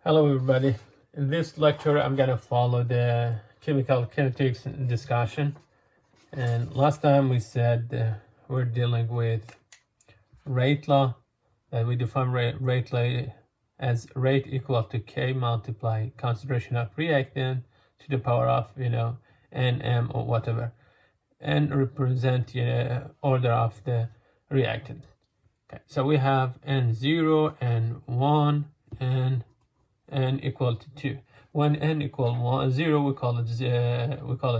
Hello everybody. In this lecture I'm going to follow the chemical kinetics discussion, and last time we said we're dealing with rate law, that we define rate law as rate equal to K multiply concentration of reactant to the power of Nm or whatever, and represent order of the reactant. Okay, so we have N0, N1, and n equal to 2. When n equal 0, we call it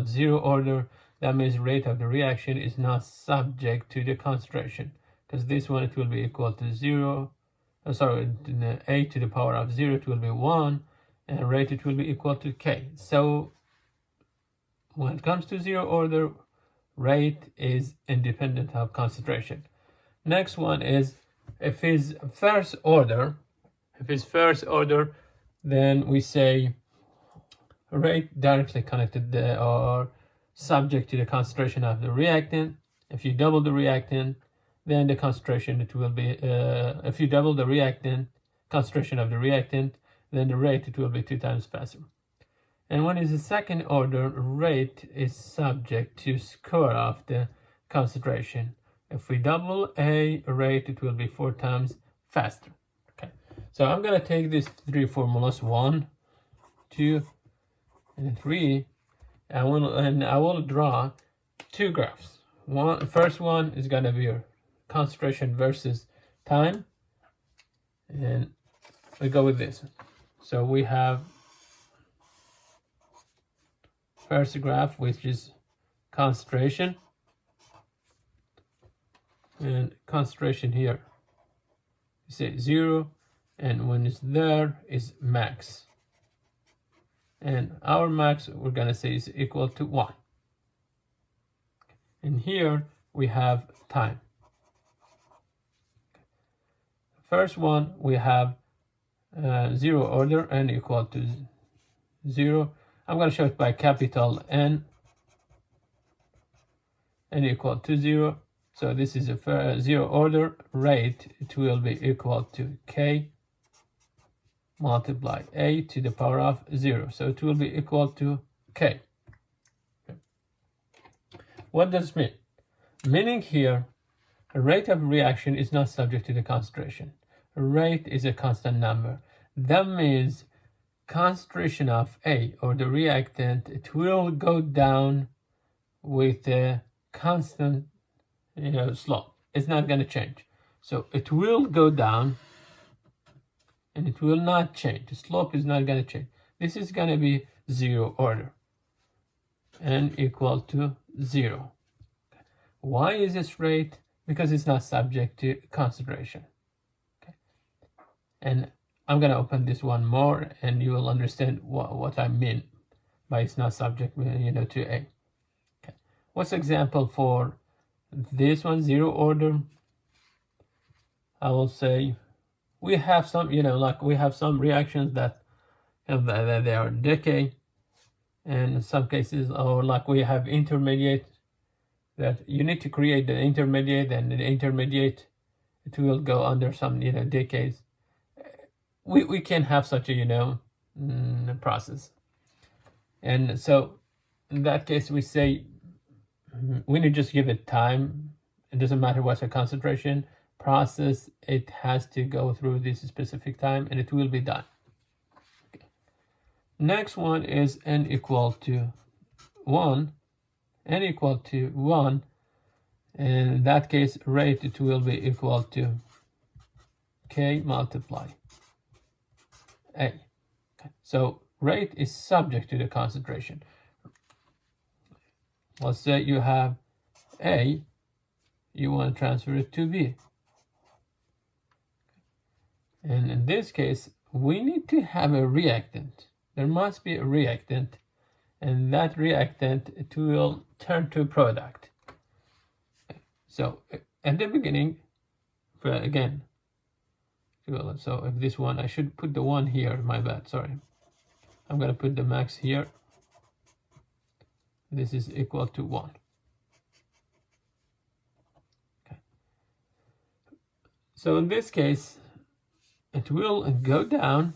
0 order. That means rate of the reaction is not subject to the concentration, because this one it will be equal to 0. A to the power of 0 it will be 1, and rate it will be equal to k. So when it comes to 0 order, rate is independent of concentration. Next one is if it's first order, then we say rate directly connected or subject to the concentration of the reactant. If you double the reactant, then the concentration it will be, if you double the reactant, concentration of the reactant, then the rate it will be 2 times faster. And when it's a second order, rate is subject to square of the concentration. If we double a rate, it will be 4 times faster. Okay, so I'm going to take these three formulas, 1, 2, and 3, and I will draw two graphs. First one is going to be your concentration versus time, and we go with this. So we have first graph, which is concentration, and concentration here you say 0, and when it's there is max, and our max we're gonna say is equal to 1. And here we have time. First one we have 0 order, n equal to 0. I'm going to show it by capital N equal to 0. So this is a 0 order. Rate, it will be equal to K multiply A to the power of 0. So it will be equal to K. Okay. What does it mean? Meaning here, rate of reaction is not subject to the concentration. Rate is a constant number. That means concentration of A or the reactant, it will go down with a constant slope. It's not going to change. So it will go down and it will not change. The slope is not going to change. This is going to be 0 order. N equal to 0. Why is this rate? Because it's not subject to concentration. Okay. And I'm going to open this one more and you will understand what I mean by it's not subject to A. Okay. What's example for this one, 0 order? I will say we have some, we have some reactions that they are decay, and in some cases, or like we have intermediate, that you need to create the intermediate, and the intermediate it will go under some decays. We can have such a process, and so in that case we say we need to just give it time. It doesn't matter what's the concentration process, it has to go through this specific time and it will be done. Okay. Next one is n equal to 1. N equal to 1, and in that case rate it will be equal to K multiply A. Okay. So rate is subject to the concentration. Let's say you have A, you want to transfer it to B. And in this case, we need to have a reactant. There must be a reactant, and that reactant, it will turn to a product. So at the beginning, again, so if this one, I should put the 1 here, my bad, sorry. I'm going to put the max here. This is equal to 1. Okay. So in this case, it will go down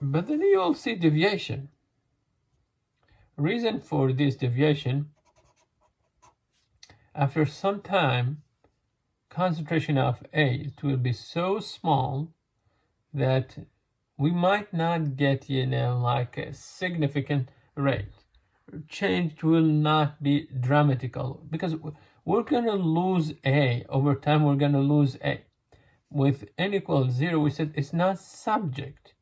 But then you will see deviation. Reason for this deviation, after some time, concentration of A, it will be so small that we might not get, like a significant rate. Change will not be dramatical because we're going to lose A. Over time, we're going to lose A. With n equals 0, we said it's not subject.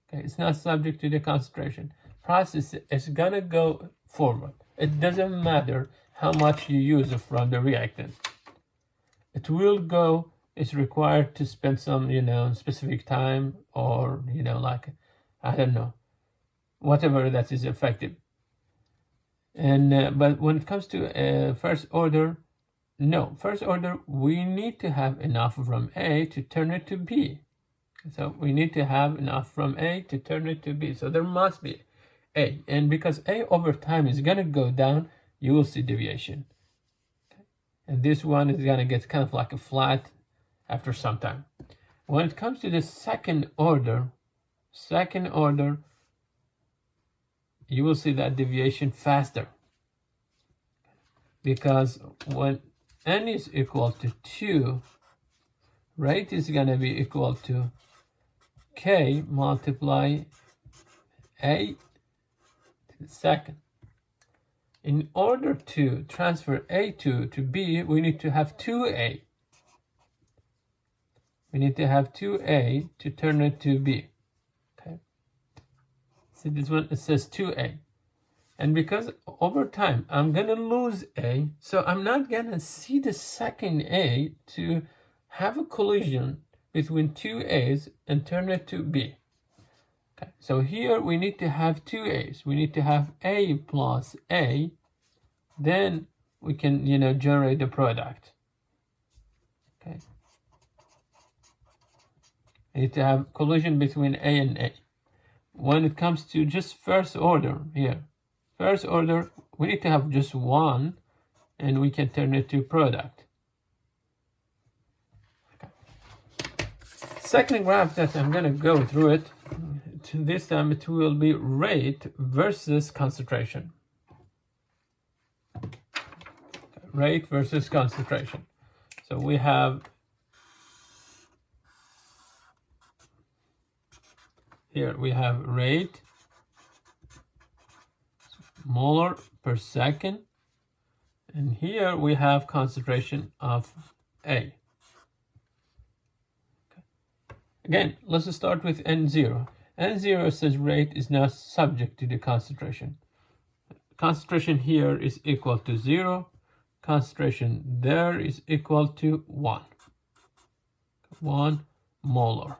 Okay, it's not subject to the concentration. Process is going to go forward. It doesn't matter how much you use from the reactant. It will go. It's required to spend some, specific time, or, like, I don't know, whatever that is effective. And but when it comes to first order, no, first order, we need to have enough from A to turn it to B. So we need to have enough from A to turn it to B. So there must be A. And because A over time is going to go down, you will see deviation. Okay. And this one is going to get kind of like a flat after some time. When it comes to the second order, you will see that deviation faster. Because when n is equal to 2, rate is going to be equal to k multiply A to the second. In order to transfer A2 to B, we need to have 2A. We need to have 2A to turn it to B. Okay. So this one, it says 2A. And because over time, I'm going to lose A, so I'm not going to see the second A to have a collision between two A's and turn it to B. Okay, so here we need to have two A's. We need to have A plus A, then we can, generate the product. Okay. We need to have collision between A and A. When it comes to just first order here, first order, we need to have just one, and we can turn it to product. Okay. Second graph that I'm going to go through it, this time it will be rate versus concentration. Rate versus concentration. So we have here, we have rate, molar per second, and here we have concentration of A. Okay. Again, let's start with N0. N0 says rate is not subject to the concentration. Concentration here is equal to 0. Concentration there is equal to 1. 1 molar.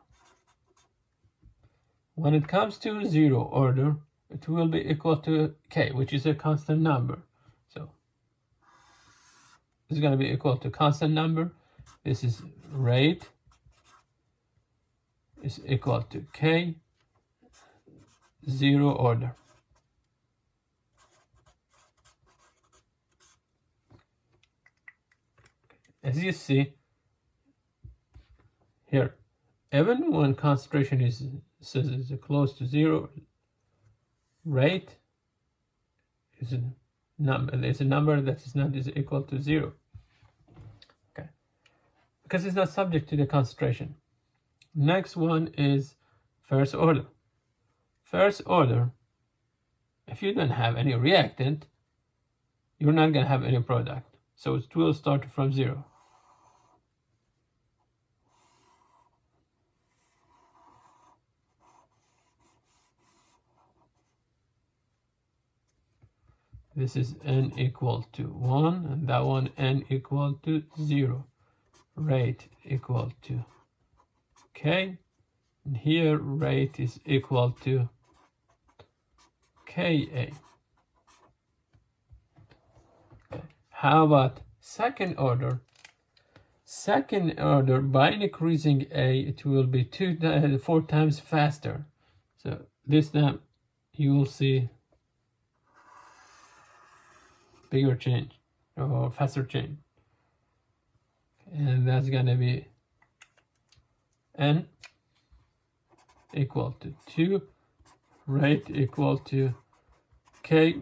When it comes to 0 order, it will be equal to K, which is a constant number. So it's going to be equal to constant number. This is rate is equal to K, 0 order. As you see here, even when concentration is close to 0, rate is a number. There's a number that is equal to 0. Okay, because it's not subject to the concentration. Next one is first order. First order, if you don't have any reactant, you're not going to have any product. So it will start from 0. This is n equal to 1, and that one n equal to 0. Rate equal to K, and here rate is equal to Ka. Okay. How about second order? Second order, by increasing A, it will be 4 times faster. So this time you will see bigger change or faster change, and that's going to be n equal to 2 rate equal to K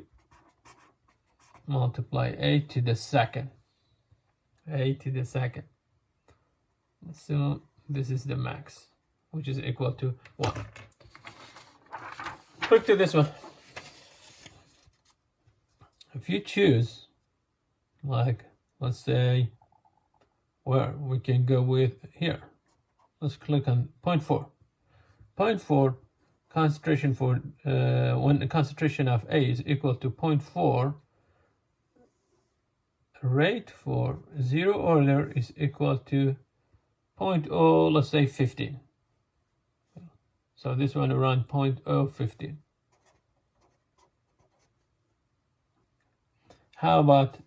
multiply A to the second. A to the second. So this is the max, which is equal to 1. Look to this one. If you choose, like, let's say, where we can go with here. Let's click on 0.4. 0.4 concentration for when the concentration of A is equal to 0.4, rate for 0 order is equal to 0.0, let's say 15. So this one around 0.015. How about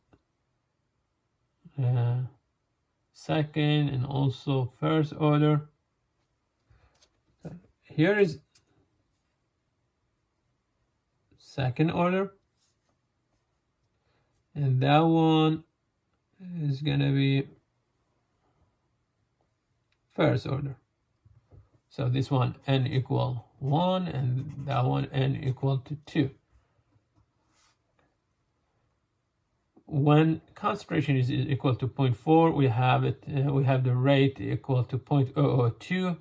second and also first order? Here is second order, and that one is gonna be first order. So this one n equal 1 and that one n equal to 2. When concentration is equal to 0.4, we have the rate equal to 0.002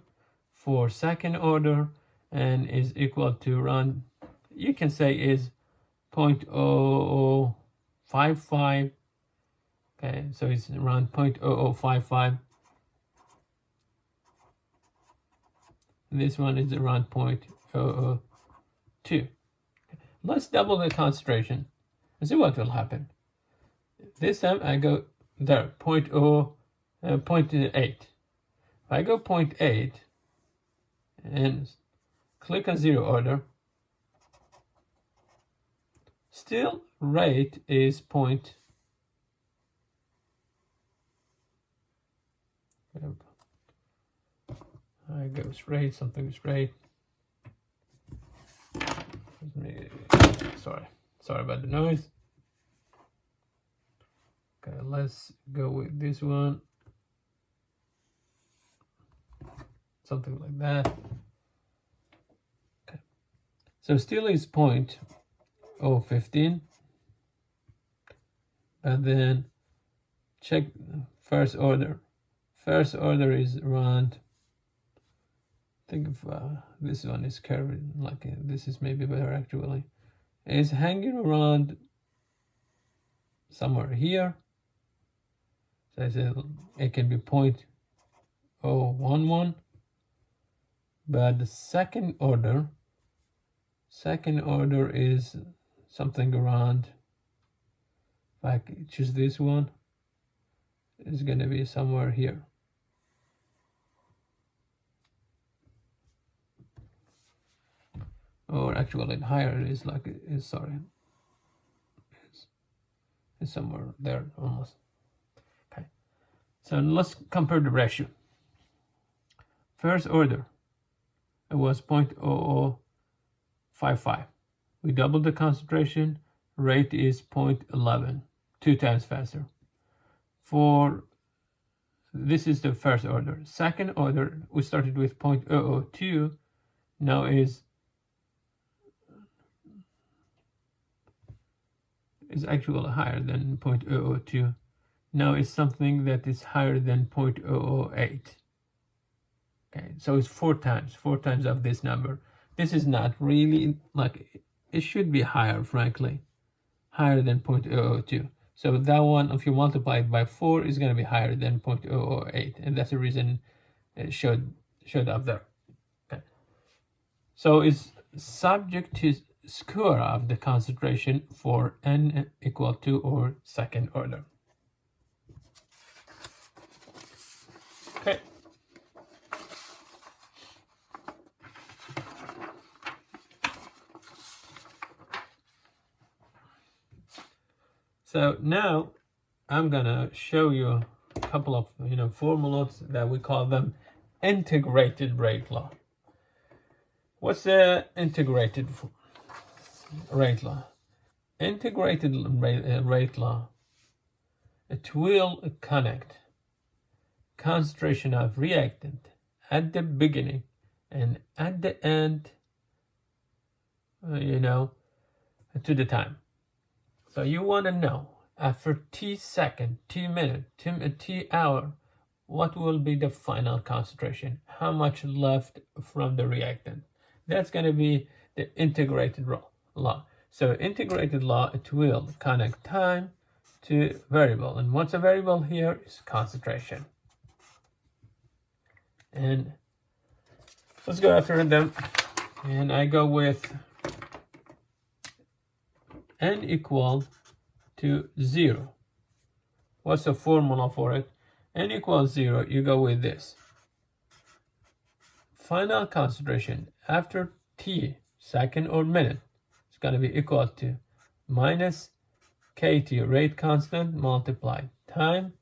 for second order, and is equal to around, you can say, is 0.0055. Okay, so it's around 0.0055. This one is around 0.002. Let's double the concentration and see what will happen. This time I go there, 0.8. If I go 0.8 and click on 0 order, still rate is I go straight, something straight. Sorry about the noise. Okay, let's go with this one. Something like that. Okay. So still is 0.015. And then check first order. First order is around, think of this one is curved, like this is maybe better actually. It's hanging around somewhere here. So I said it can be 0.011, but the second order is something around, if I choose this one, it's gonna be somewhere here. Or actually higher, is like, it's somewhere there almost. Okay, so let's compare the ratio. First order, it was 0.0055. We doubled the concentration, rate is 0.11, 2 times faster. This is the first order. Second order, we started with 0.002, now is actually higher than 0.002. Now it's something that is higher than 0.008. Okay, so it's 4 times of this number. This is not really, like, it should be higher, frankly, higher than 0.002. So that one, if you multiply it by 4, is going to be higher than 0.008, and that's the reason it showed up there. Okay, so it's subject to square of the concentration for n equal to or second order. Okay. So now I'm gonna show you a couple of formulas that we call them integrated rate law. What's the integrated rate law? Integrated rate law, it will connect concentration of reactant at the beginning and at the end to the time. So you want to know after t second, t minute, t hour, what will be the final concentration? How much left from the reactant? That's going to be the integrated law. So integrated law, it will connect time to variable. And what's a variable here is concentration. And let's go after them. And I go with n equal to 0. What's the formula for it? N equals 0, you go with this. Final concentration after t second or minute is going to be equal to minus kT rate constant multiplied time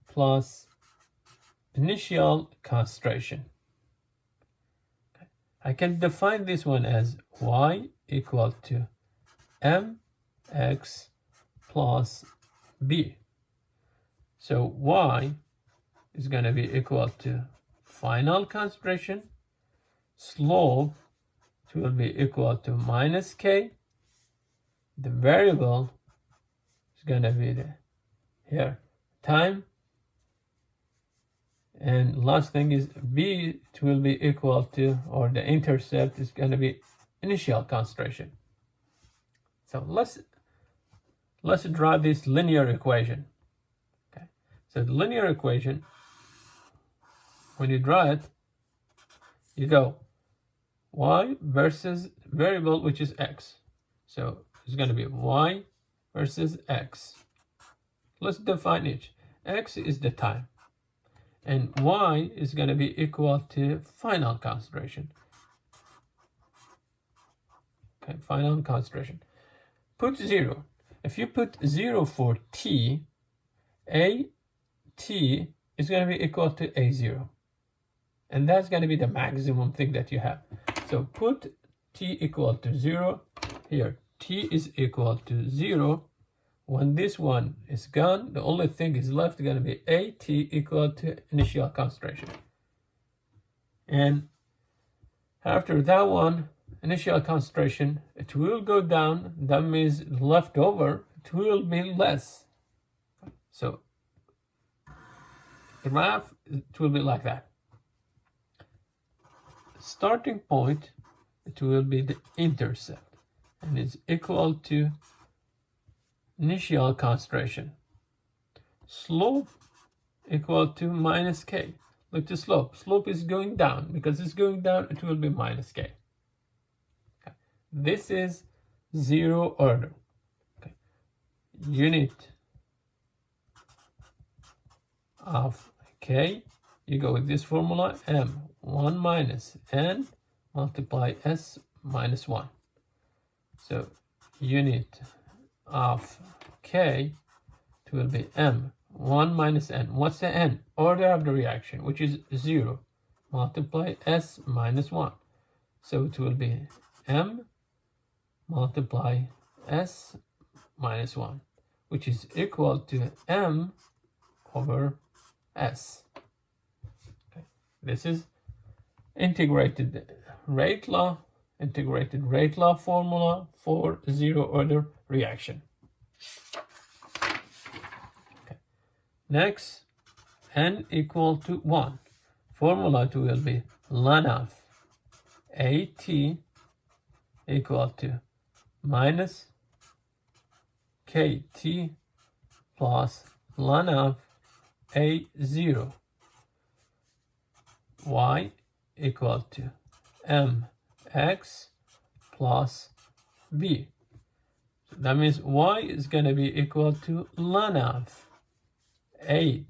plus initial concentration. I can define this one as y equal to mx plus b. So y is going to be equal to final concentration, slope will be equal to minus k. The variable is going to be here time, and last thing is b, it will be equal to, or the intercept is going to be initial concentration. So let's draw this linear equation. Okay, so the linear equation, when you draw it, you go y versus variable, which is x. So it's going to be y versus x. Let's define each. X is the time, and y is going to be equal to final concentration. Okay, final concentration. Put 0. If you put 0 for t, a t is going to be equal to a0. And that's going to be the maximum thing that you have. So put t equal to 0. Here, t is equal to 0. When this one is gone, the only thing is left going to be at equal to initial concentration. And after that one, initial concentration, it will go down. That means left over, it will be less. So the graph, it will be like that. Starting point, it will be the intercept, and it's equal to initial concentration. Slope equal to minus k. Look the slope. Slope is going down. Because it's going down, it will be minus k. Okay. This is 0 order. Okay. Unit of k, you go with this formula, m1 minus n multiply s minus 1. So unit of k, it will be m1 minus n. What's the n? Order of the reaction, which is 0, multiply s minus 1. So it will be m multiply s minus 1, which is equal to m over s. Okay. This is integrated rate law formula for 0 order reaction. Okay. Next, n equal to 1. Formula will be ln of at equal to minus kt plus ln of a0, y equal to mx plus b. So that means y is going to be equal to ln of at,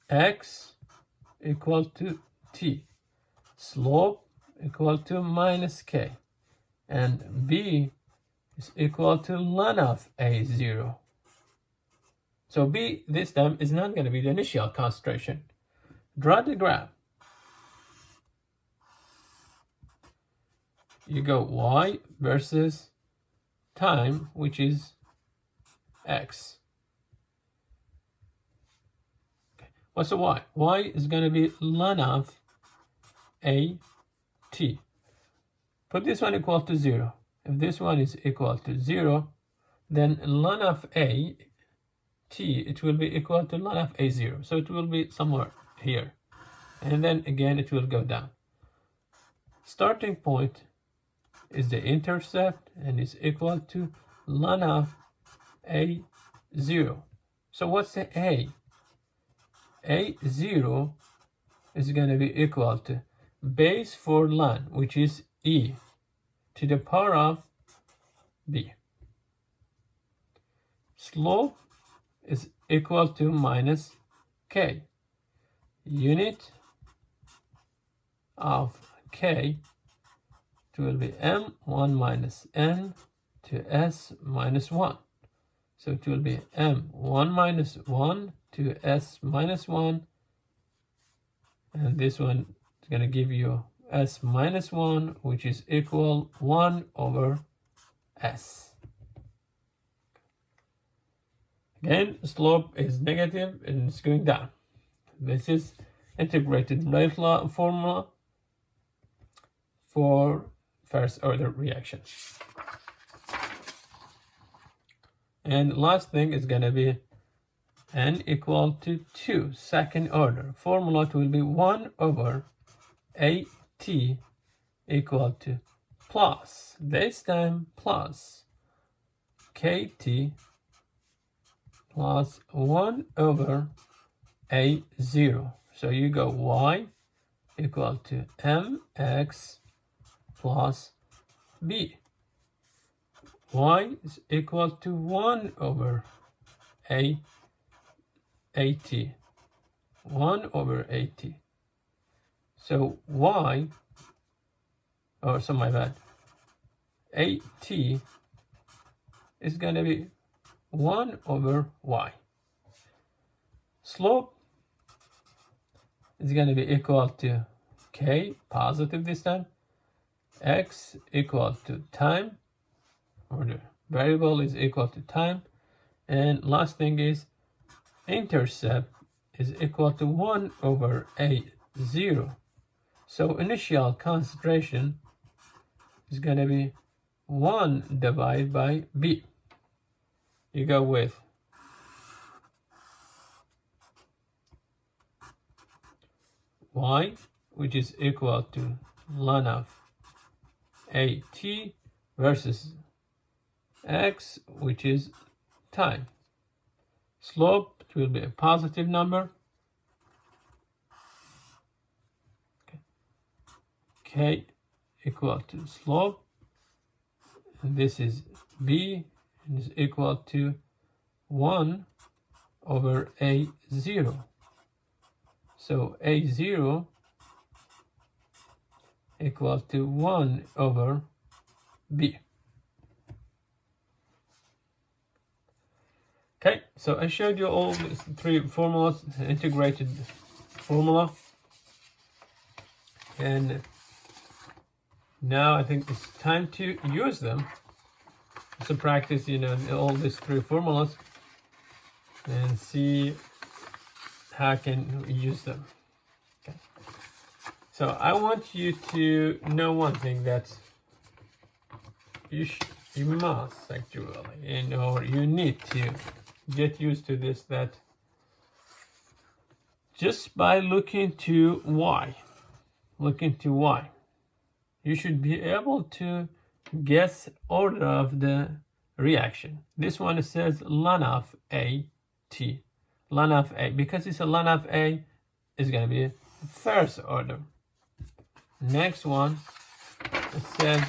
x equal to t, slope equal to minus k, and b is equal to ln of a0. So b this time is not going to be the initial concentration. Draw the graph. You go y versus time, which is x. Okay. What's the y? Y is going to be ln of at t. Put this one equal to 0. If this one is equal to 0, then ln of a t, it will be equal to ln of a0. So it will be somewhere here. And then again, it will go down. Starting point is the intercept and is equal to ln of a0. So what's the a? A0 is going to be equal to base for ln, which is e to the power of b. Slope is equal to minus k. Unit of k, it will be m1 minus n to s minus 1. So it will be m1 minus 1 to s minus 1. And this one is going to give you s minus 1, which is equal 1 over s. Again, slope is negative and it's going down. This is integrated rate law formula for first order reaction. And last thing is going to be n equal to 2, second order. Formula will be 1 over at equal to plus, this time plus kt plus 1 over a0. So you go y equal to mx plus b. Y is equal to 1 over at, 1 over at. So y, or so my bad, at is going to be 1 over y. Slope is going to be equal to k, positive this time, x equal to time, or the variable is equal to time, and last thing is intercept is equal to 1 over a0. So initial concentration is going to be 1 divided by b. You go with y, which is equal to ln of at versus x, which is time. Slope will be a positive number. K equal to slope, and this is b, and is equal to 1 over a0. So a0 equal to 1 over b. Okay, so I showed you all these three formulas, integrated formula, and now I think it's time to use them. So practice, all these three formulas and see how can we use them. Okay. So I want you to know one thing, that you must actually, or you need to get used to this, that just by looking to y, you should be able to guess order of the reaction. This one says ln of a t. Ln of a, because it's a ln of a, is going to be first order. Next one, it says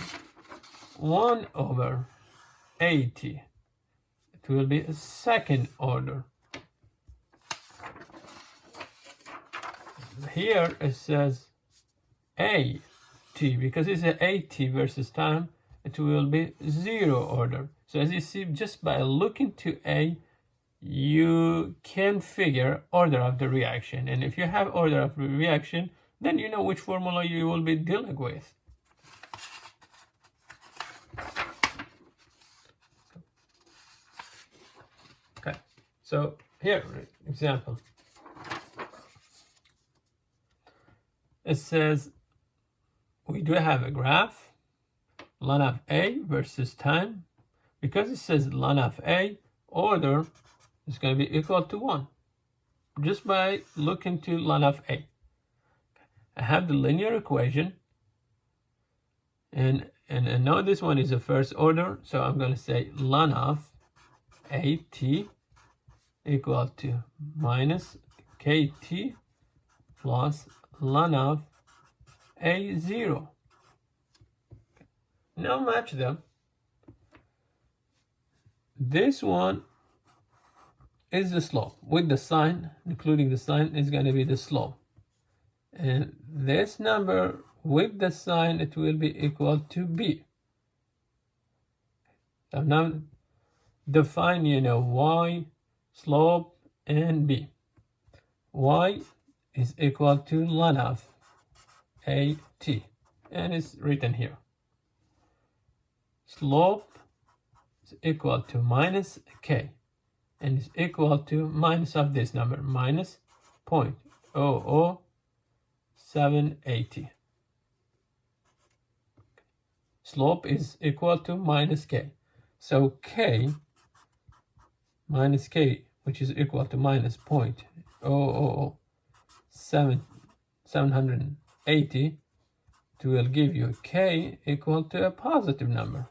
1 over at. It will be a second order. Here it says a t, because it's an at versus time, it will be 0 order. So as you see, just by looking to a, you can figure order of the reaction. And if you have order of the reaction, then you know which formula you will be dealing with. Okay, so here, example. It says we do have a graph, ln of A versus time. Because it says ln of A, order is going to be equal to 1. Just by looking to ln of A. I have the linear equation, and I know this one is the first order, so I'm going to say ln of AT equal to minus KT plus ln of A0. Now match them. This one is the slope with the sign, including the sign, is going to be the slope. And this number with the sign, it will be equal to B. So now define, y, slope, and B. Y is equal to ln of AT, and it's written here. Slope is equal to minus K, and is equal to minus of this number, minus 0.00780. Slope is equal to minus K. So K minus K, which is equal to minus 0.00780, it will give you K equal to a positive number.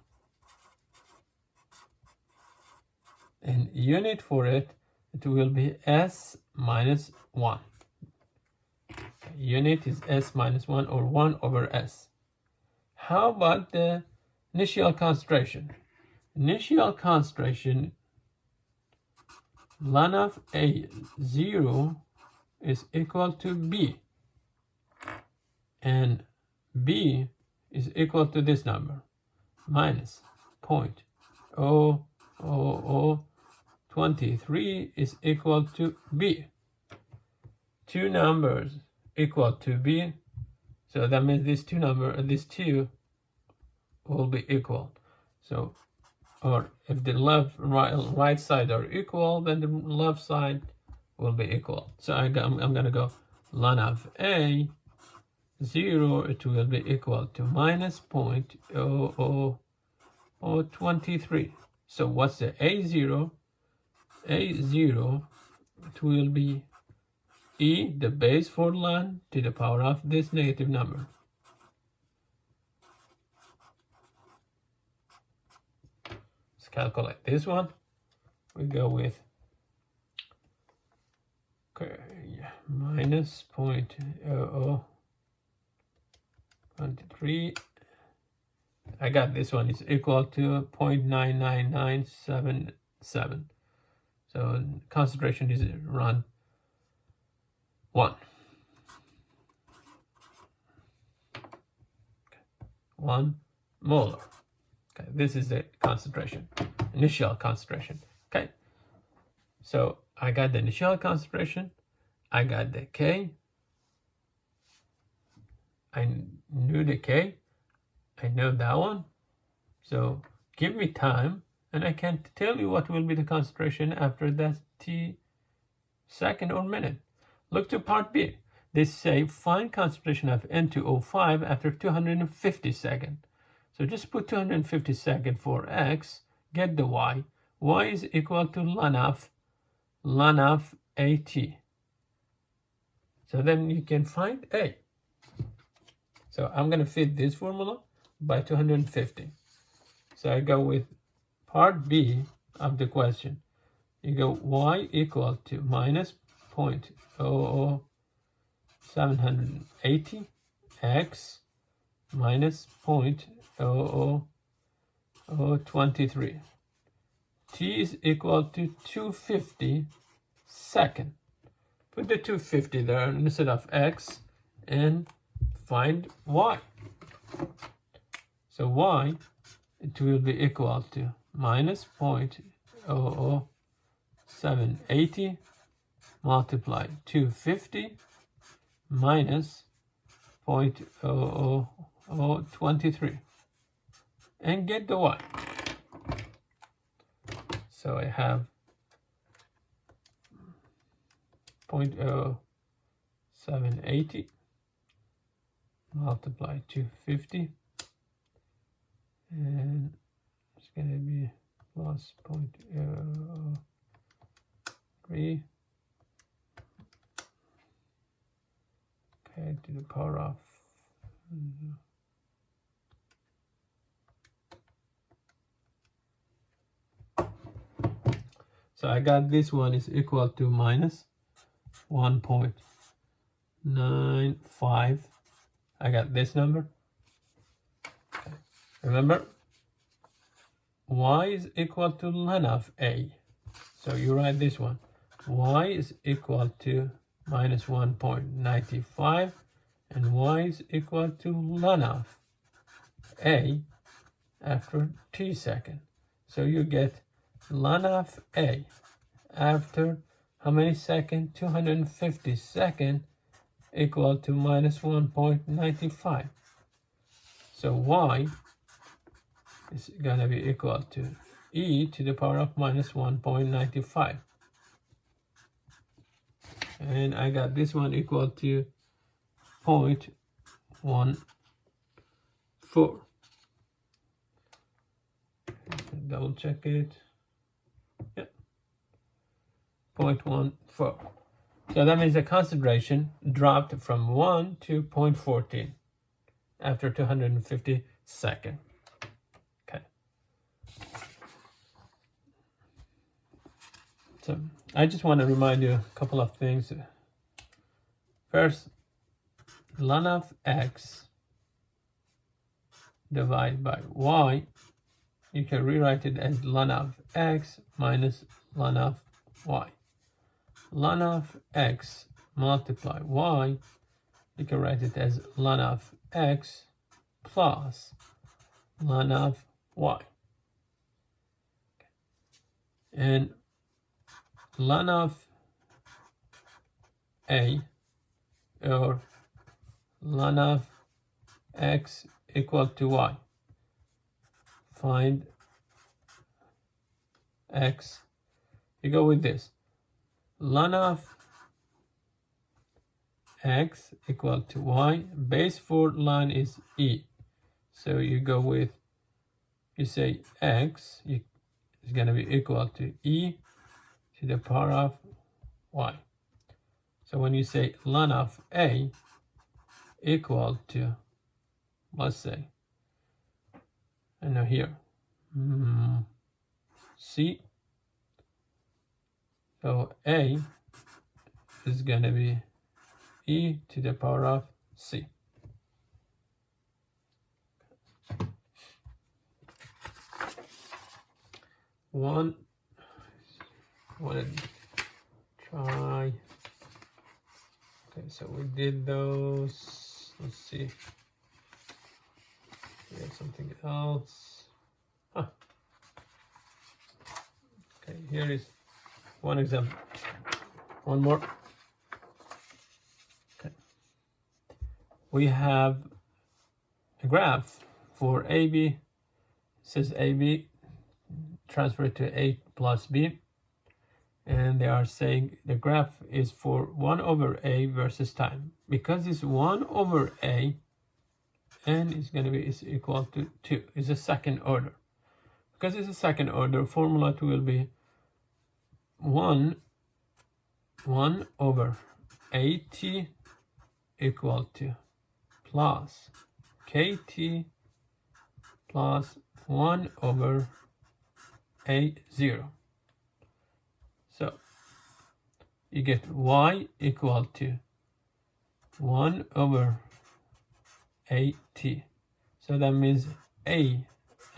And unit for it will be S minus 1. Unit is S minus 1, or 1 over S. How about the initial concentration? Initial concentration, ln of A0 is equal to B. And B is equal to this number, minus 0.00023 is equal to B. Two numbers equal to B, so that means these two will be equal. So, or if the right side are equal, then the left side will be equal. So I'm going to go ln of A0, it will be equal to minus 0.00023. So what's the A0? A0, it will be E, the base for ln, to the power of this negative number. Let's calculate this one. We go with minus 0.0023. I got this one is equal to 0.99977. So concentration is around 1. 1 molar. Okay, this is the concentration, initial concentration. Okay, so I got the initial concentration, I got the K, I knew the K, I know that one. So give me time, and I can tell you what will be the concentration after that T second or minute. Look to part B. They say find concentration of N2O5 after 250 seconds. So just put 250 seconds for X, get the Y. Y is equal to ln of AT. So then you can find A. So I'm going to fit this formula by 250. So I go with part B of the question. You go Y equal to minus 0.00780, X minus 0.0023. T is equal to 250 seconds. Put the 250 there instead of X and find Y. So Y, it will be equal to minus 0.00780 multiply 250 minus 0.0023 and get the Y. So I have 0.0780 multiply 250, and it's going to be plus 0.03, okay, to the power of so I got this one is equal to minus 1.95. I got this number. Okay. Remember, y is equal to ln of a. So you write this one. Y is equal to minus 1.95, and y is equal to ln of a after t seconds. So you get ln of a after how many seconds? 250 seconds equal to minus 1.95. So y is going to be equal to e to the power of minus 1.95. And I got this one equal to 0.14. Double check it. Yep. 0.14. So that means the concentration dropped from 1 to 0.14 after 250 seconds. Okay. So I just want to remind you a couple of things. First, ln of x divided by y, you can rewrite it as ln of x minus ln of y. Ln of x multiply y, you can write it as ln of x plus ln of y. And ln of a, or ln of x equal to y. Find x. You go with this. Ln of x equal to y. Base for ln is e. So you go with, you say x is going to be equal to e to the power of y. So when you say ln of a equal to, let's say, I know here, c. So a is going to be e to the power of c. Want to try. Okay, so we did those. Let's see. We have something else. Huh. Okay, here is one example. One more. Okay. We have a graph for AB. It says AB transfer to A plus B. And they are saying the graph is for 1 over A versus time. Because it's 1 over A, n is going to be is equal to 2. It's a second order. Because it's a second order, formula will be 1 over AT equal to plus KT plus 1 over A0. So you get y equal to 1 over AT. So that means A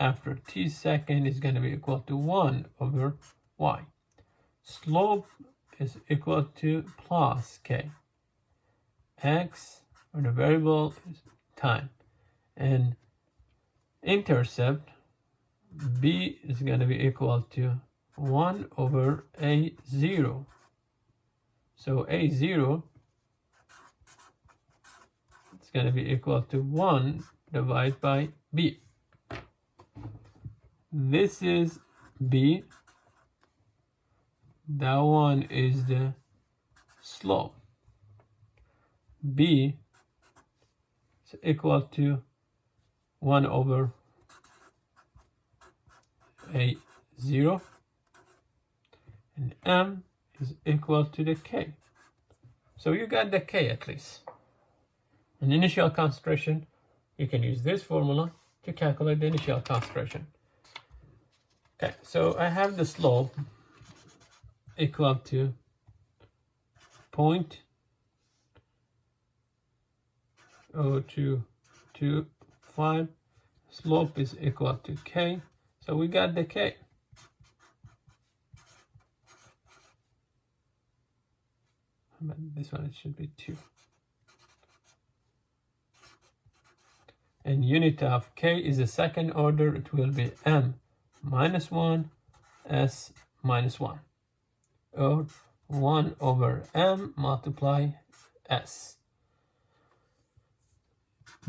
after t second is going to be equal to 1 over y. Slope is equal to plus k. X, or the variable, is time. And intercept, b is going to be equal to 1 over a0. So a0 is going to be equal to 1 divided by b. This is b. That one is the slope. B is equal to 1 over A0, and M is equal to the K. So you got the K at least. An initial concentration, you can use this formula to calculate the initial concentration. Okay, so I have the slope equal to 0.0225. Slope is equal to K. So we got the K. But this one, it should be 2. And unit of K is the second order. It will be M minus 1, S minus 1. Or 1 over M multiply S.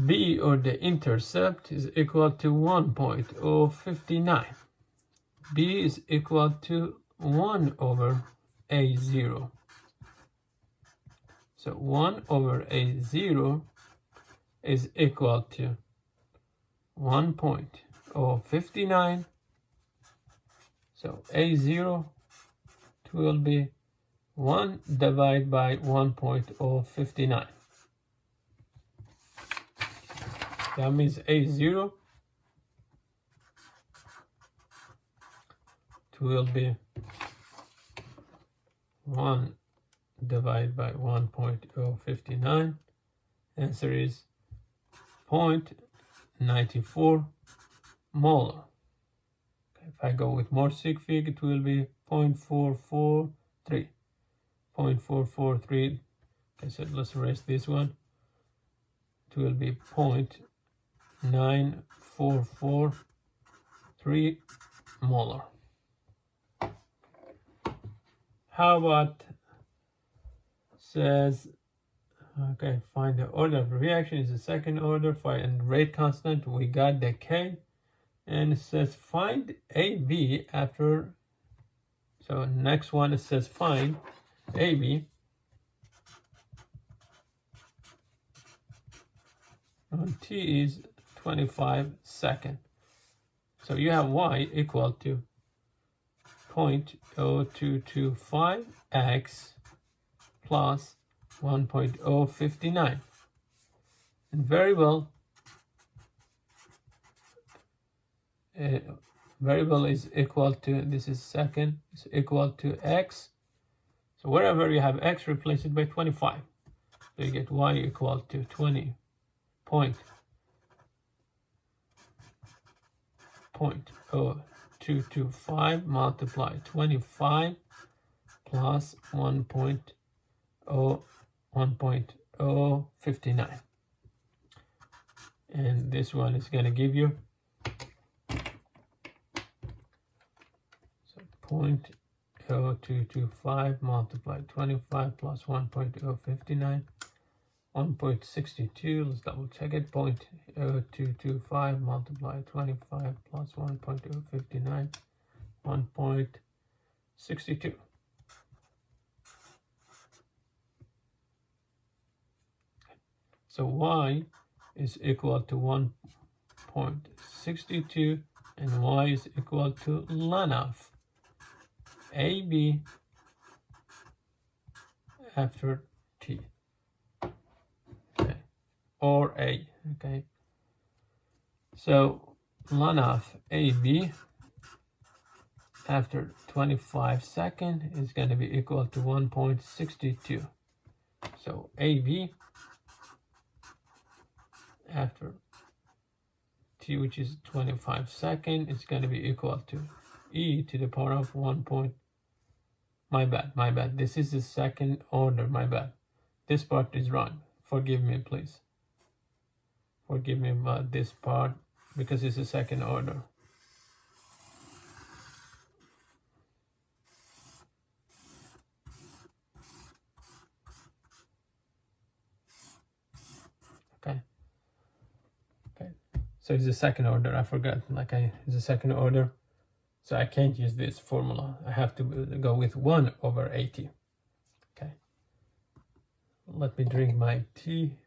B, or the intercept, is equal to 1.059. B is equal to 1 over A0. So 1 over A0 is equal to 1.059. So A0 will be 1 divided by 1.059. That means A0 will be 1 divided by 1.059. Answer is 0.94 molar. Okay, if I go with more sig fig, it will be 0.443. 0.443. Okay, so let's erase this one. It will be 0.9443 molar. How about says, okay, find the order of reaction is the second order, and rate constant, we got the K, and it says find AB after, so next one it says find AB on T is 25 seconds. So you have Y equal to 0.0225 x plus 1.059. And variable is equal to, this is second, is equal to x. So wherever you have x, replace it by 25. So you get Y equal to 0.0225 multiply 25 plus 1.059. And this one is going to give you 0.0225 multiply 25 plus 1.059. 1.62, let's double check it. 0.0225 multiply 25 plus 1.059, 1.62. So Y is equal to 1.62, and Y is equal to ln of AB after T. Or A, okay. So ln of AB after 25 seconds is going to be equal to 1.62. So AB after T, which is 25 seconds, is going to be equal to E to the power of 1. My bad. This is the second order, my bad. This part is wrong. Forgive me, please. Forgive me about this part because it's a second order. Okay. So it's a second order. I forgot. It's a second order. So I can't use this formula. I have to go with 1 over 80. Okay. Let me drink my tea.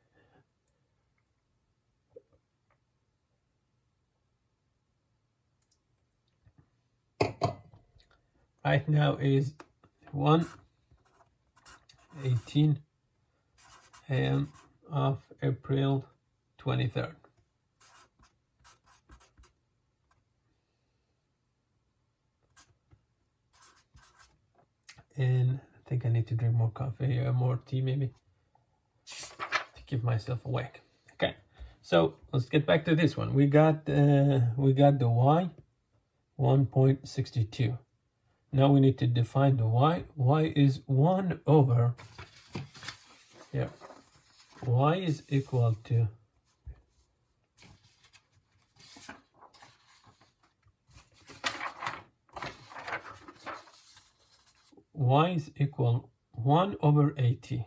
right now is 1:18 a.m. of April 23rd. And I think I need to drink more coffee or more tea maybe to keep myself awake. Okay, so let's get back to this one. We got the y 1.62. Now we need to define the y. Y is 1 over, yeah, y is equal to y is equal 1 over 80.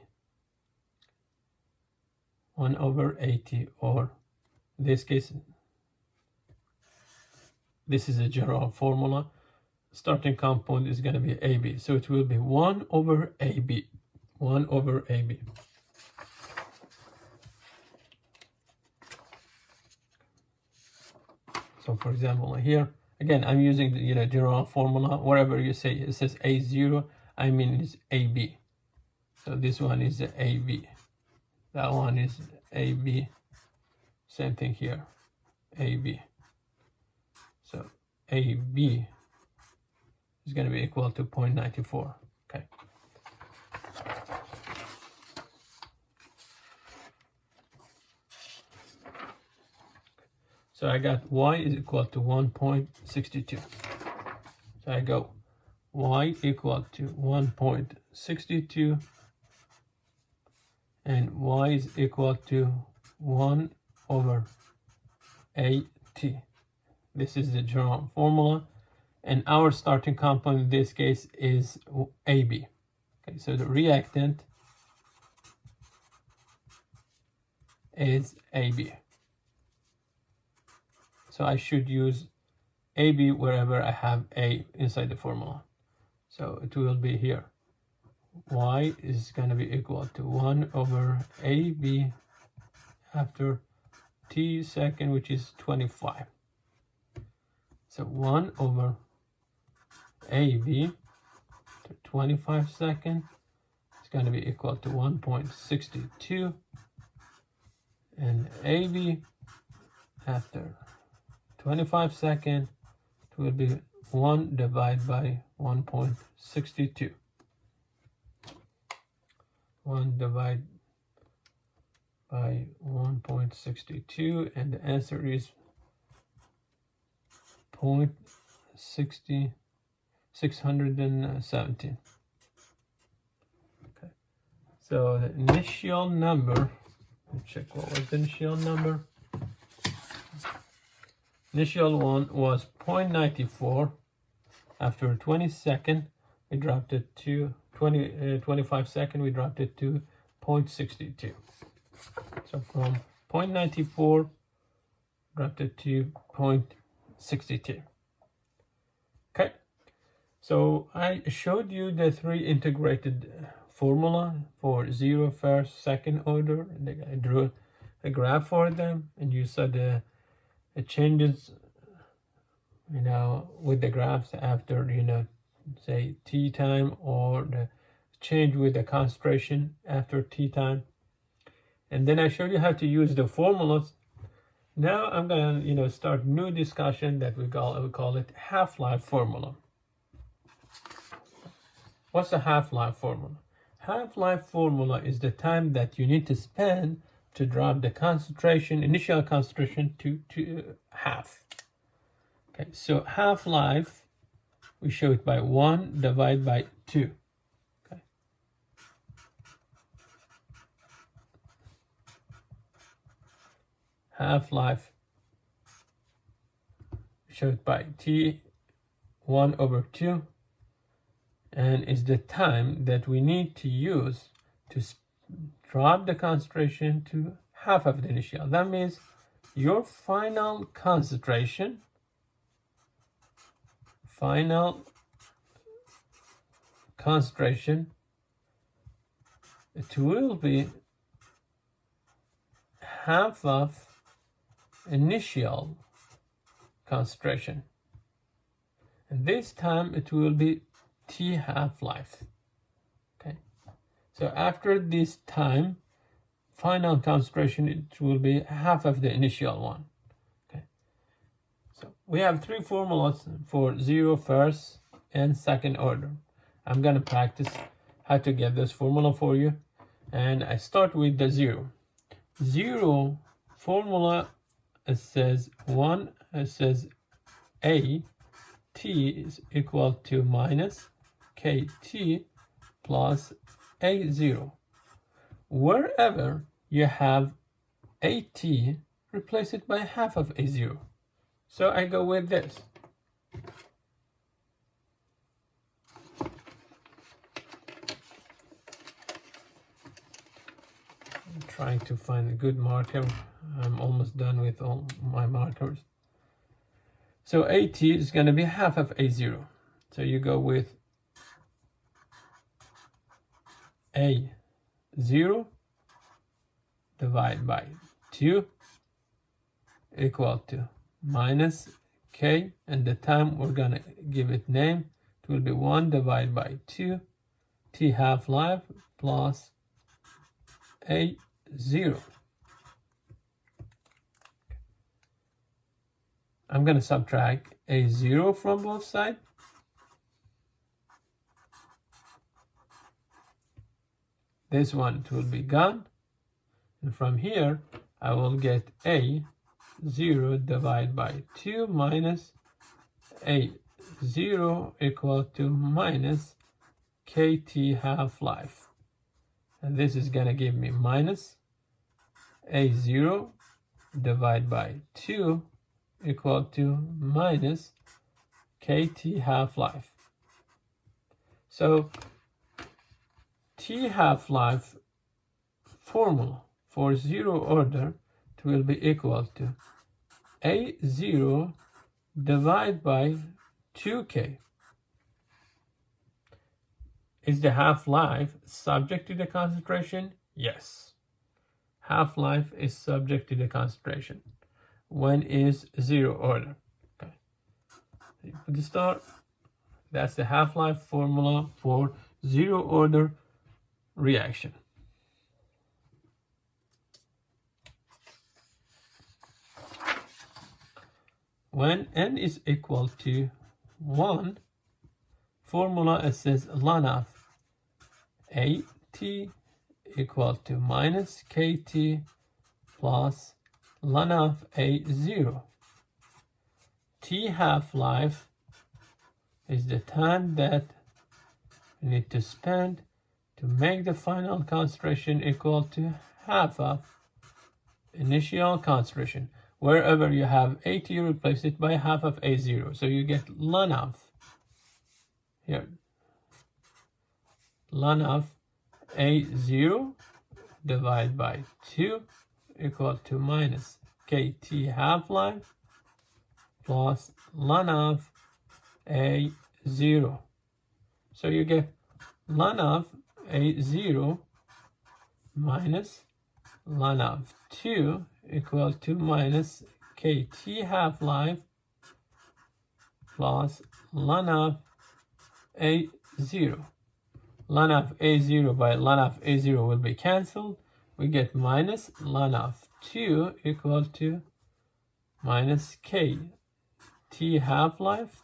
1 over 80, or in this case, this is a general formula. Starting compound is going to be AB. So it will be 1 over AB. 1 over AB. So for example, here, again, I'm using the general formula. Wherever you say it says A0, I mean it's AB. So this one is AB. That one is AB. Same thing here, AB. So AB is going to be equal to 0.94. Okay. So I got y is equal to 1.62. So I go y equal to 1.62 and y is equal to 1 over AT. This is the general formula, and our starting compound in this case is AB. Okay, so the reactant is AB. So I should use AB wherever I have A inside the formula. So it will be here. Y is going to be equal to 1 over AB after t second, which is 25. So 1 over AB to 25 second is going to be equal to 1.62, and AB after 25 second, it will be 1 divided by 1.62. 1 divided by 1.62, and the answer is 617. Okay, so the initial number, let's check what was the initial number. Initial one was 0.94. After 20 seconds, we dropped it to 25 seconds, we dropped it to 0.62. So from 0.94, dropped it to 0.62. Okay, so I showed you the 3 integrated formula for 0, first, second order. I drew a graph for them, and you saw the changes, with the graphs after, say t time, or the change with the concentration after t time. And then I showed you how to use the formulas. Now I'm gonna, start new discussion that we call it half-life formula. What's the half-life formula? Half-life formula is the time that you need to spend to drop the concentration, initial concentration, to half. Okay, so half-life, we show it by 1 divided by 2. Okay. Half-life, show it by T 1 over 2, and is the time that we need to use to drop the concentration to half of the initial. That means your final concentration, it will be half of initial concentration, and this time it will be T half-life. Okay, so after this time, final concentration, it will be half of the initial one. Okay, so we have three formulas for zero, first, and second order. I'm gonna practice how to get this formula for you, and I start with the zero. Zero formula, it says A T is equal to minus KT plus A0. Wherever you have AT, replace it by half of A0. So I go with this. I'm trying to find a good marker. I'm almost done with all my markers. So AT is going to be half of A0. So you go with A0 divided by 2 equal to minus K, and the time we're going to give it name. It will be 1 divided by 2 T half-life plus A0. I'm going to subtract A0 from both sides. This one will be gone. And from here, I will get A0 divided by 2 minus A0 equal to minus KT half-life. And this is going to give me minus A0 divided by 2 equal to minus KT half-life. So T half-life formula for zero order, it will be equal to A0 divided by 2K. Is the half-life subject to the concentration? Yes. Half-life is subject to the concentration. When is zero order? Okay. Put the star. That's the half-life formula for zero order reaction. When n is equal to 1, formula it says ln of AT equal to minus KT plus ln of A0. T half-life is the time that you need to spend to make the final concentration equal to half of initial concentration. Wherever you have AT, replace it by half of A0. So you get ln of, here, ln of A0 divided by 2 equal to minus KT half-life plus ln of A0. So you get ln of A0 minus ln of 2 equal to minus KT half-life plus ln of A0. Ln of A0 by ln of A0 will be cancelled. We get minus ln of 2 equal to minus KT half-life.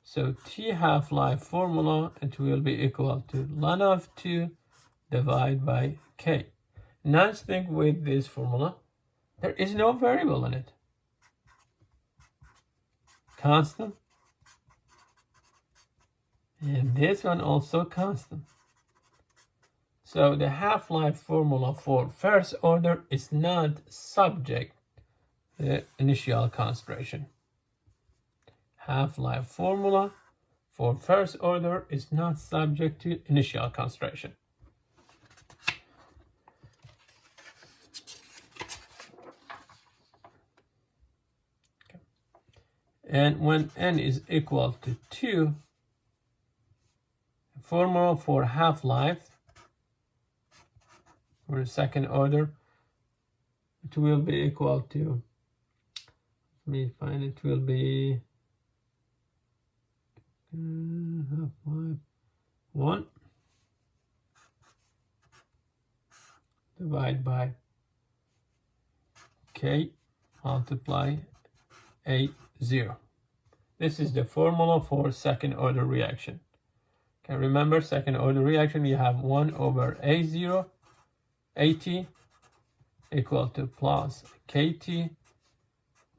So T half-life formula, it will be equal to ln of 2 divided by K. Nice thing with this formula, there is no variable in it. Constant. And this one also constant. So the half-life formula for first order is not subject to the initial concentration. Half-life formula for first order is not subject to initial concentration. And when n is equal to 2, formula for half-life for second order, it will be equal to, let me find it, will be 1 divide by K multiply A0. This is the formula for second order reaction. Okay, remember second order reaction, you have 1 over A0, AT equal to plus KT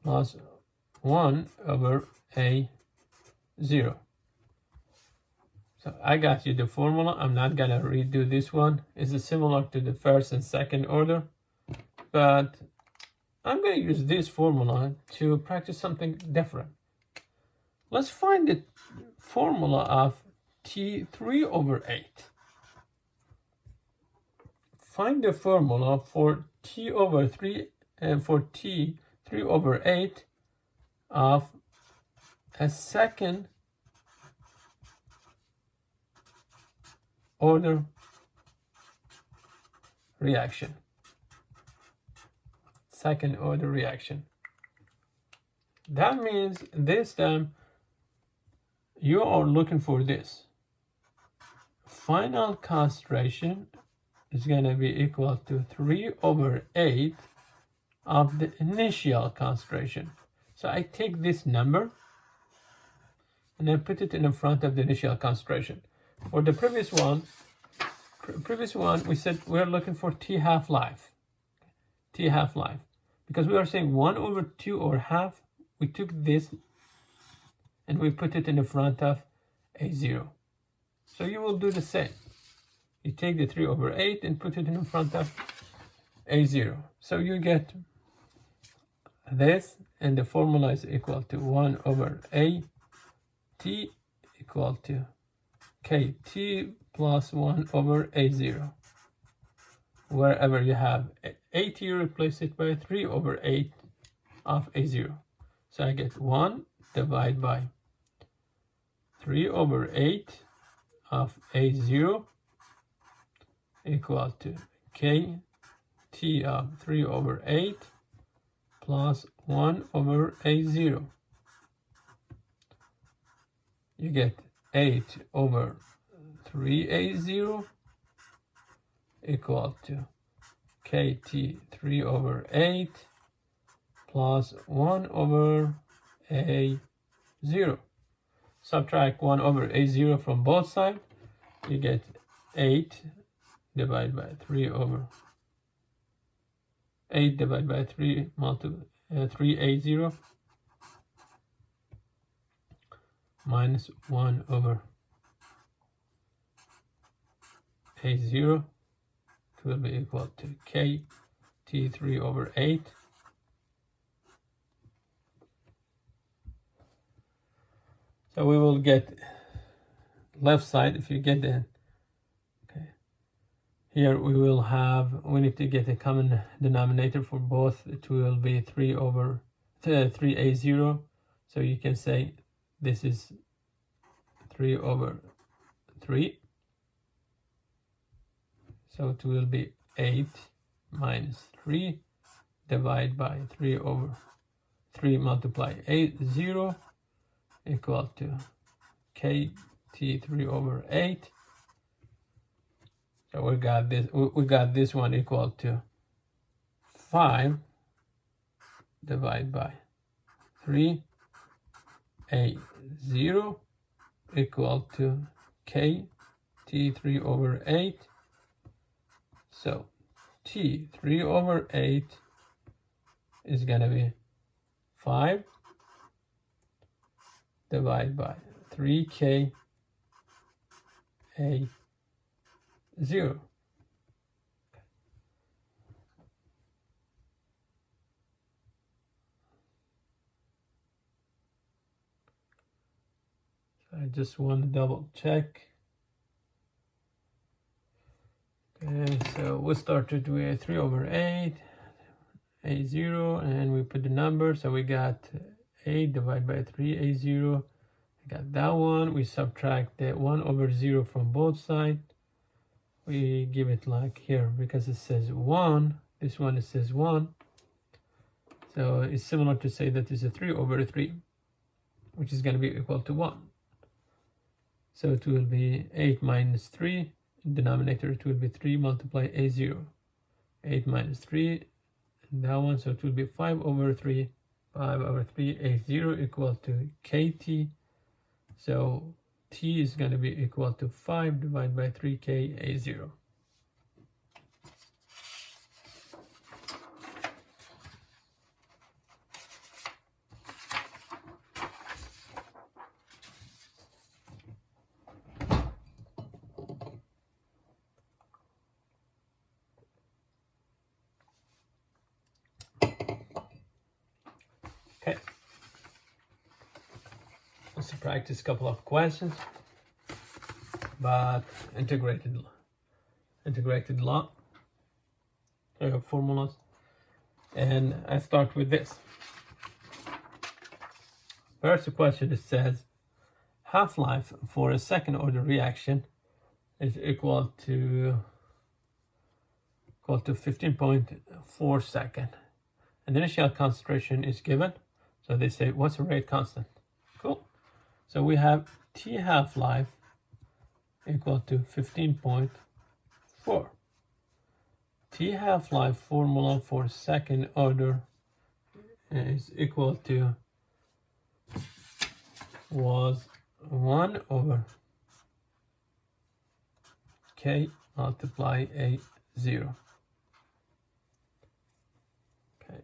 plus 1 over A0. So I got you the formula. I'm not gonna redo this one. It's similar to the first and second order, but I'm gonna use this formula to practice something different. Let's find the formula of T3 over 8. Find the formula for T over 3 and for T3 over 8 of a second order reaction. Second order reaction. That means this time you are looking for this. Final concentration is going to be equal to 3 over 8 of the initial concentration. So I take this number and I put it in front of the initial concentration. For the previous one we said we're looking for T half-life. T half-life. Because we are saying 1 over 2 or half, we took this and we put it in the front of A0. So you will do the same. You take the 3 over 8 and put it in front of A0. So you get this, and the formula is equal to 1 over AT equal to KT plus 1 over A0. Wherever you have AT, you replace it by 3 over 8 of A0. So I get 1 divided by 3 over 8 of A0 equal to KT of 3 over 8 plus 1 over A0. You get 8 over 3A0 equal to KT 3 over 8 plus 1 over A0. Subtract 1 over A0 from both sides. You get 8 divided by 3 over 8 divided by 3 multiple 3A0 minus 1 over A0 will be equal to KT3 over 8 so we will get left side. If you get the here we need to get a common denominator for both. It will be 3 over 3A0. So you can say this is 3 over 3. So it will be 8 minus 3 divided by 3 over 3 multiply A0 equal to KT3 over 8. So we got this one equal to 5 divided by 3 A0 equal to KT3 over 8. So T3 over 8 is gonna be 5 divided by 3K A0. So I just want to double check. Okay, so we started with 3 over 8 A0 and we put the number, so we got 8 divided by 3 A0. I got that one. We subtract the 1 over 0 from both sides. We give it like here because it says 1. This one it says 1. So it's similar to say that it's a 3 over 3, which is going to be equal to 1. So it will be 8 minus 3. Denominator, it will be 3 multiply A0. 8 minus 3, and that one, so it will be 5 over 3. 5 over 3, A0 equal to KT. So T is going to be equal to 5 divided by 3K A0. Okay, let's practice a couple of questions about integrated law formulas, and I start with this. First question, it says half-life for a second order reaction is equal to 15.4 seconds, and the initial concentration is given. So they say, what's the rate constant? Cool. So we have T half-life equal to 15.4. T half-life formula for second order is equal to was 1 over K multiply A0. Okay.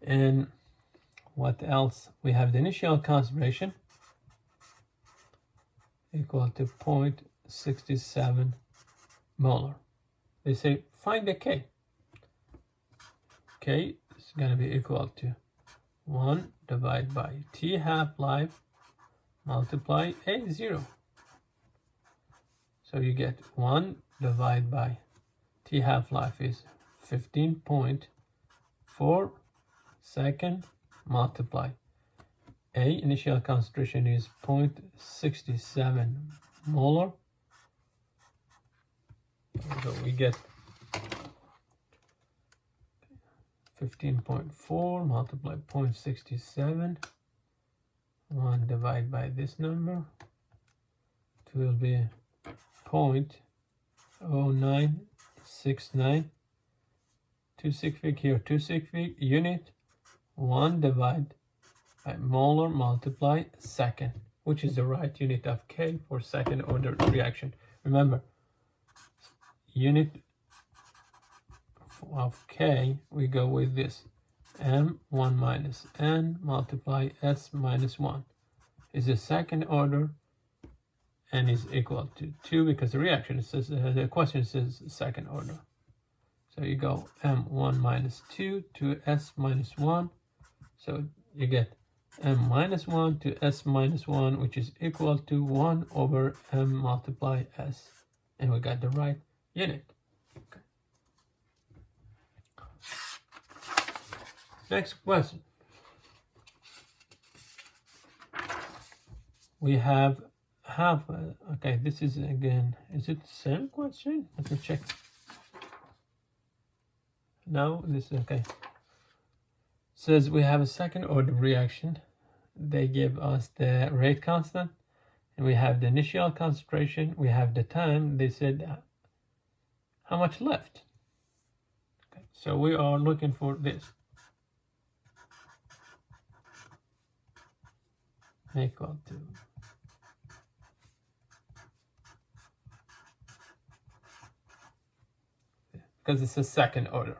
And what else? We have the initial concentration equal to 0.67 molar. They say find the K. K is going to be equal to 1 divided by T half-life multiply A0. So you get 1 divided by T half-life is 15.4 second multiply A initial concentration is 0.67 molar. So we get 15.4 multiply 0.67. 1 divided by this number. It will be 0.0969. 2 sig fig here, 2 sig fig unit. 1 divided by molar multiply second, which is the right unit of K for second order reaction. Remember, unit of K, we go with this. M1 minus N multiply S minus 1 is the second order, and is equal to 2 because the reaction says, the question says second order. So you go M1 minus 2 to S minus 1. So you get M minus 1 to S minus 1, which is equal to 1 over M multiply S. And we got the right unit. Okay. Next question. We have okay, this is again, is it the same question? Let me check. No, this is okay. Says we have a second order reaction. They give us the rate constant, and we have the initial concentration, we have the time. They said how much left. Okay, so we are looking for this. Equal to because it's a second order.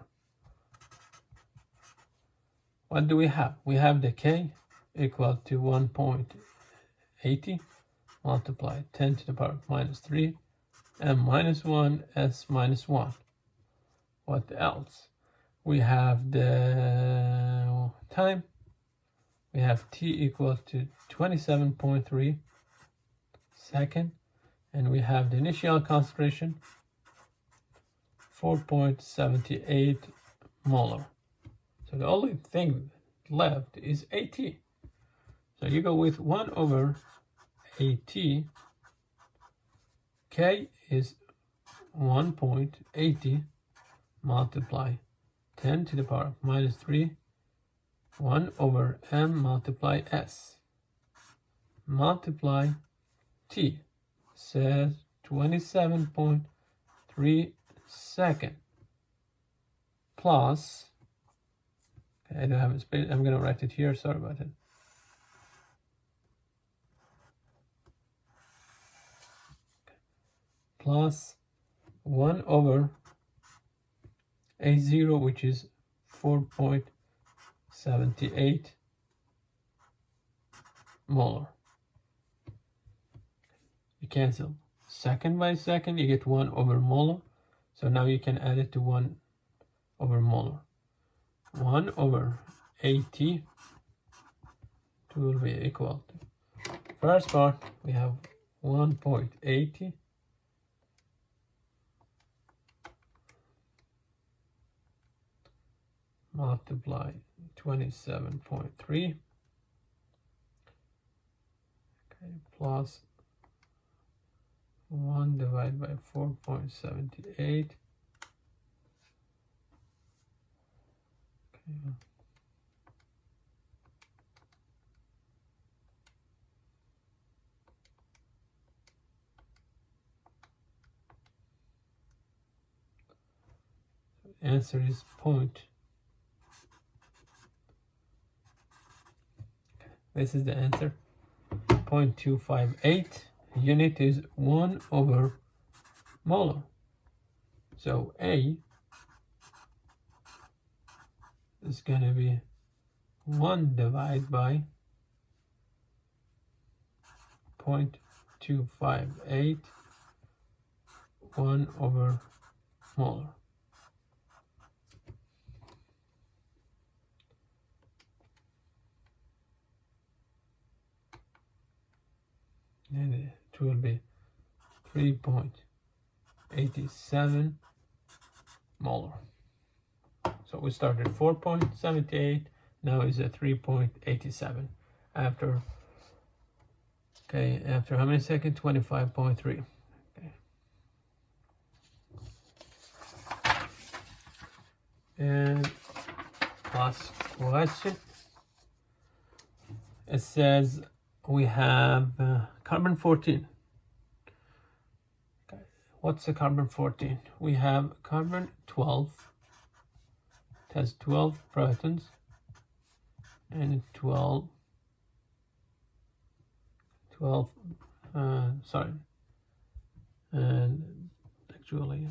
What do we have? We have the K equal to 1.80 multiply 10 to the power minus 3, M minus 1, S minus 1. What else? We have the time. We have T equal to 27.3 second, and we have the initial concentration 4.78 molar. So the only thing left is AT. So you go with 1 over AT. K is 1.80 multiply 10 to the power minus 3, 1 over M multiply S. Multiply T says 27.3 seconds plus, okay, I don't have a space, I'm gonna write it here, sorry about it. Plus 1 over A0, which is 4.78 molar. You cancel second by second, you get 1 over molar. So now you can add it to 1 over molar. 1 over AT will be equal to, first part we have 1.80 multiply 27.3, okay, plus 1 divided by 4.78. Okay. Answer is point. This is the answer. 0.258. Unit is 1 over molar. So A is going to be 1 divided by 0.258, 1 over molar. And it will be 3.87 molar. So we started 4.78, now is at 3.87 after, okay, after how many seconds? 25.3. Okay. And last question. It says we have carbon 14. Okay. What's the carbon 14? We have carbon 12. It has 12 protons and 12 and actually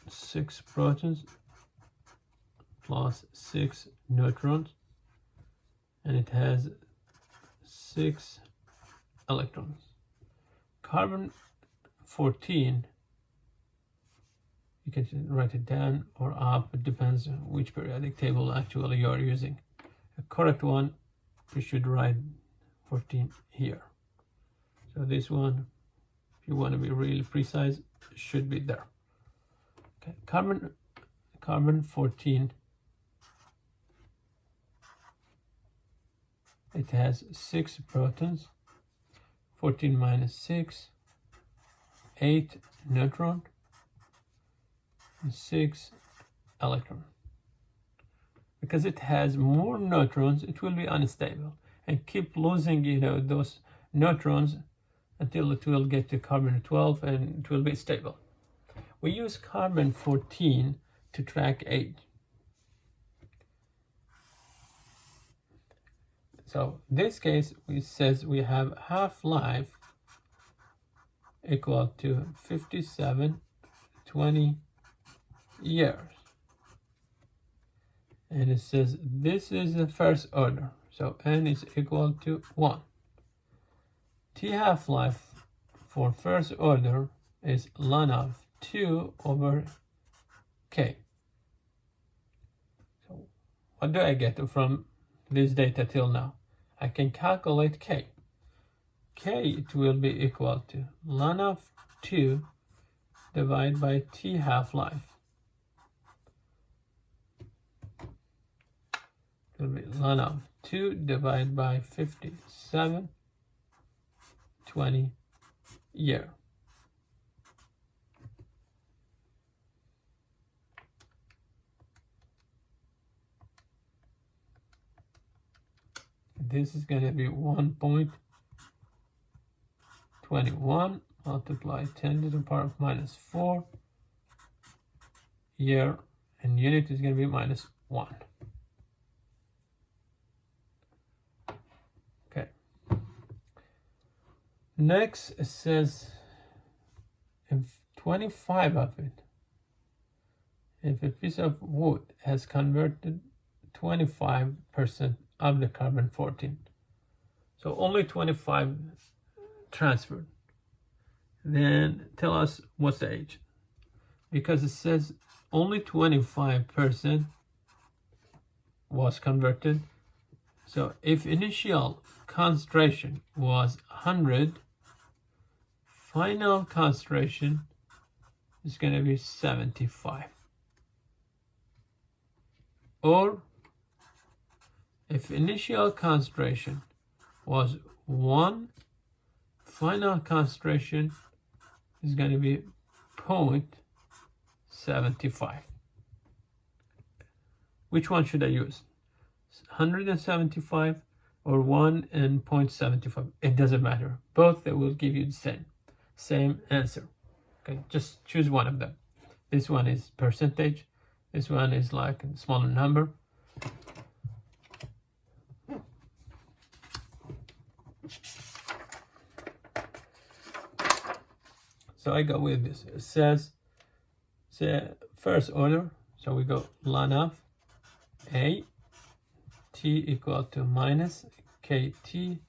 6 protons plus 6 neutrons, and it has 6 electrons. Carbon 14, you can write it down or up, it depends on which periodic table actually you are using. The correct one, you should write 14 here. So this one, if you want to be really precise, should be there. Okay, carbon 14, it has 6 protons, 14 minus 6, 8 neutron, and 6 electron. Because it has more neutrons, it will be unstable and keep losing, those neutrons until it will get to carbon 12 and it will be stable. We use carbon 14 to track age. So this case, says we have half-life equal to 5720 years. And it says this is the first order. So n is equal to 1. T half-life for first order is ln of 2 over k. So what do I get from this data till now? I can calculate k. K, it will be equal to ln of 2 divided by t half-life. It will be ln of 2 divided by 5720 year. This is going to be 1.25 21 multiply 10 to the power of minus 4 year, and unit is going to be minus 1. Okay. Next, it says if 25 of it, if a piece of wood has converted 25% of the carbon 14, so only 25 transferred, then tell us what's the age, because it says only 25% was converted. So if initial concentration was 100, final concentration is going to be 75. Or if initial concentration was 1, final concentration is going to be 0.75. Which one should I use? 175 or 1 and 0.75? It doesn't matter. Both, they will give you the same answer. Okay, just choose one of them. This one is percentage. This one is like a smaller number. So I go with this. It says the first order. So we go ln of A t equal to minus kt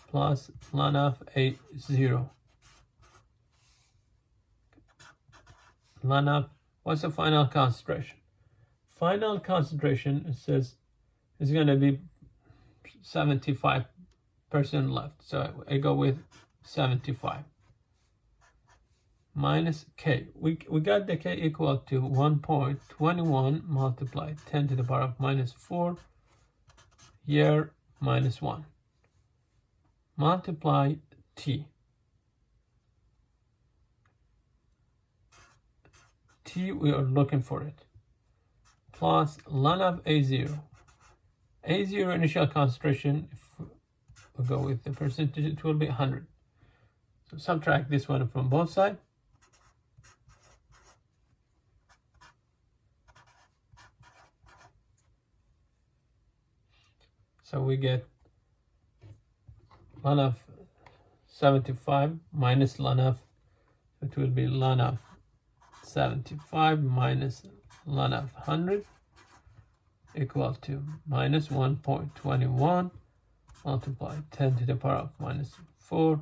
plus ln of A0. Ln of, what's the final concentration? Final concentration, it says, is going to be 75% left. So I go with 75. Minus k. We got the k equal to 1.21 multiplied 10 to the power of minus 4 year minus 1. Multiply t. T, we are looking for it. Plus ln of A0. A0 initial concentration, if we go with the percentage, it will be 100. So subtract this one from both sides. So we get ln of 75 minus ln of, it will be ln of 75 minus ln of 100 equal to minus 1.21 multiply 10 to the power of minus 4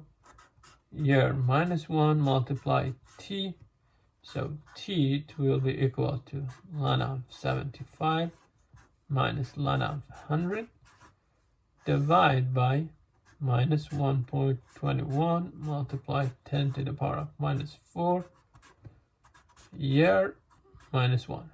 year minus 1 multiply t. So t will be equal to ln of 75 minus ln of 100 divide by minus 1.21 multiply 10 to the power of minus 4 year minus 1.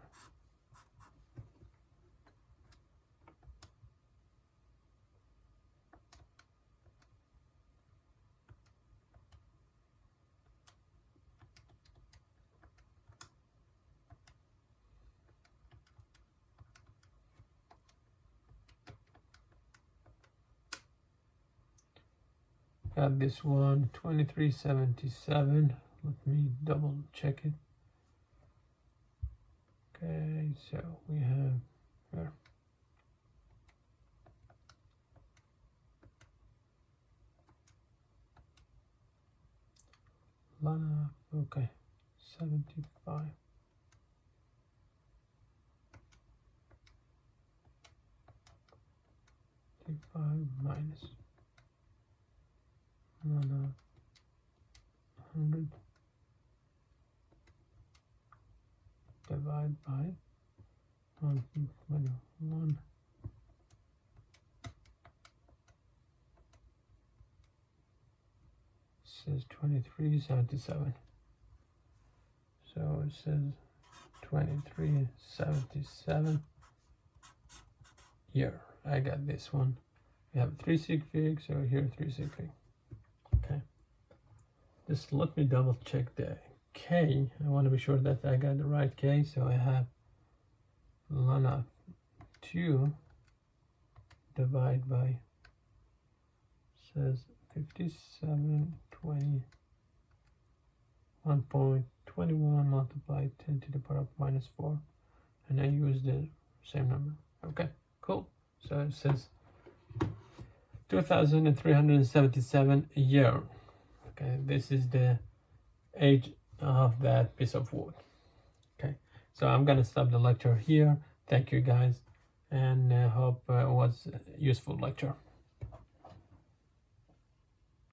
Got this one, 2377. Let me double check it. Okay, so we have here. Lana, okay, 75. Minus Lana 100 divide by 121 says 2377. So it says 2377 year. I got this one. We have 3 sig fig, so here 3 sig fig. Okay. Just let me double check the K. I want to be sure that I got the right K. So I have ln of 2 divide by, says 5720 1.21 multiplied 10 to the power of minus 4, and I use the same number. Okay, cool. So it says 2377 a year. Okay, this is the age of that piece of wood. Okay, so I'm gonna stop the lecture here. Thank you guys, and hope it was a useful lecture.